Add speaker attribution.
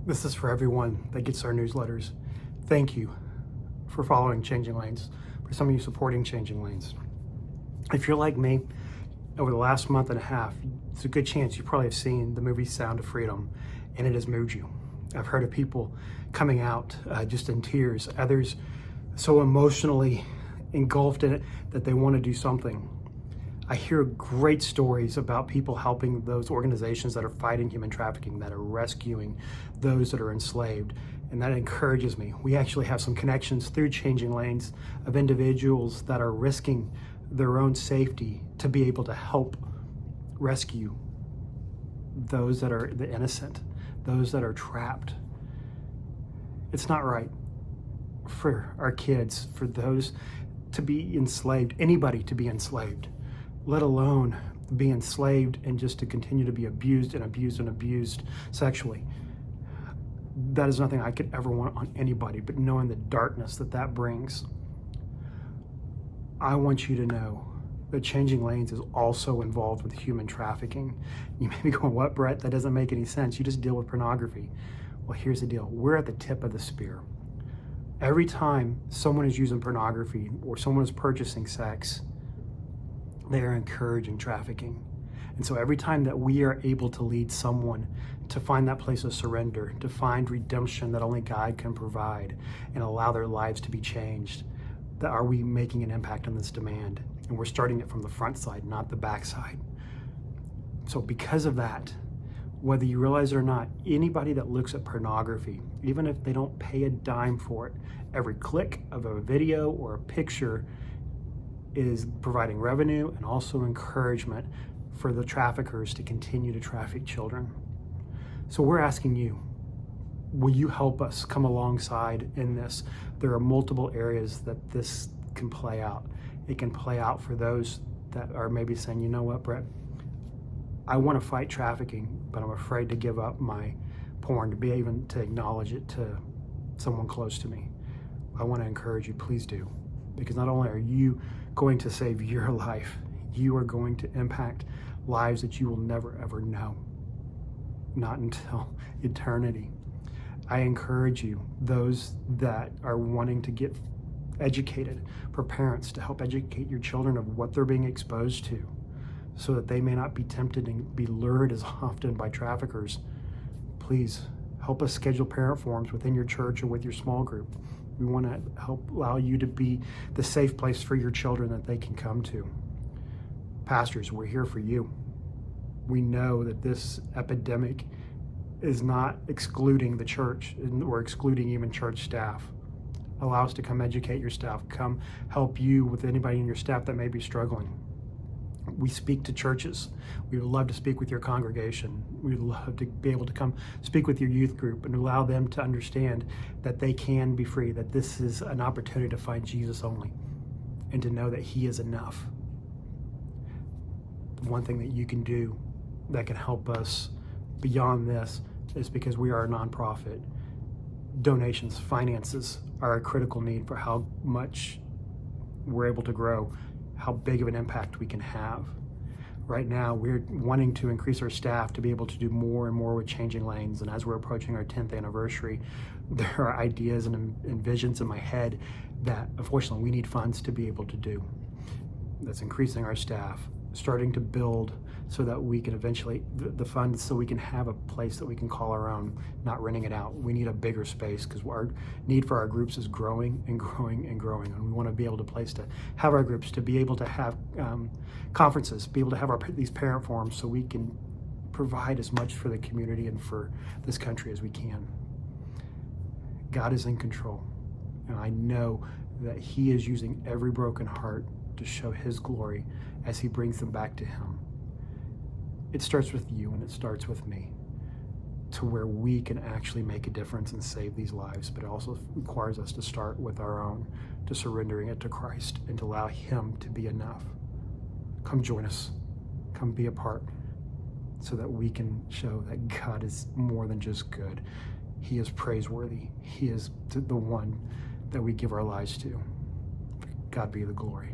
Speaker 1: This is for everyone that gets our newsletters. Thank you for following Changing Lanes, for some of you supporting Changing Lanes. If you're like me, over the last month and a half, it's a good chance you probably have seen the movie Sound of Freedom, and it has moved you. I've heard of people coming out just in tears, others so emotionally engulfed in it that they want to do something. I hear great stories about people helping those organizations that are fighting human trafficking, that are rescuing those that are enslaved, and that encourages me. We actually have some connections through Changing Lanes of individuals that are risking their own safety to be able to help rescue those that are the innocent, those that are trapped. It's not right for our kids, for those to be enslaved, anybody to be enslaved, let alone be enslaved and just to continue to be abused and abused and abused sexually. That is nothing I could ever want on anybody, but knowing the darkness that that brings, I want you to know that Changing Lanes is also involved with human trafficking. You may be going, what, Brett? That doesn't make any sense. You just deal with pornography. Well, here's the deal. We're at the tip of the spear. Every time someone is using pornography or someone is purchasing sex, they are encouraging trafficking. And so every time that we are able to lead someone to find that place of surrender, to find redemption that only God can provide, and allow their lives to be changed, that are we making an impact on this demand? And we're starting it from the front side, not the back side. So because of that, whether you realize it or not, anybody that looks at pornography, even if they don't pay a dime for it, every click of a video or a picture is providing revenue and also encouragement for the traffickers to continue to traffic children. So we're asking you, will you help us come alongside in this? There are multiple areas that this can play out. It can play out for those that are maybe saying, you know what, Brett, I want to fight trafficking, but I'm afraid to give up my porn, to be even to acknowledge it to someone close to me. I want to encourage you, please do. Because not only are you going to save your life, you are going to impact lives that you will never ever know, not until eternity. I encourage you, those that are wanting to get educated, for parents to help educate your children of what they're being exposed to, so that they may not be tempted and be lured as often by traffickers. Please help us schedule parent forums within your church or with your small group. We want to help allow you to be the safe place for your children that they can come to. Pastors, we're here for you. We know that this epidemic is not excluding the church or excluding even church staff. Allow us to come educate your staff, come help you with anybody in your staff that may be struggling. We speak to churches. We would love to speak with your congregation. We would love to be able to come speak with your youth group and allow them to understand that they can be free, that this is an opportunity to find Jesus only and to know that He is enough. The one thing that you can do that can help us beyond this is, because we are a nonprofit, donations, finances are a critical need for how much we're able to grow, how big of an impact we can have. Right now, we're wanting to increase our staff to be able to do more and more with Changing Lanes. And as we're approaching our 10th anniversary, there are ideas and visions in my head that, unfortunately, we need funds to be able to do. That's increasing our staff, starting to build so that we can eventually, the funds so we can have a place that we can call our own, not renting it out. We need a bigger space because our need for our groups is growing and growing and growing. And we want to be able to place to have our groups, to be able to have conferences, be able to have these parent forums so we can provide as much for the community and for this country as we can. God is in control. And I know that He is using every broken heart to show His glory as He brings them back to Him. It starts with you and it starts with me, to where we can actually make a difference and save these lives, but it also requires us to start with our own, to surrendering it to Christ and to allow Him to be enough. Come join us, come be a part, so that we can show that God is more than just good. He is praiseworthy. He is the one that we give our lives to. God be the glory.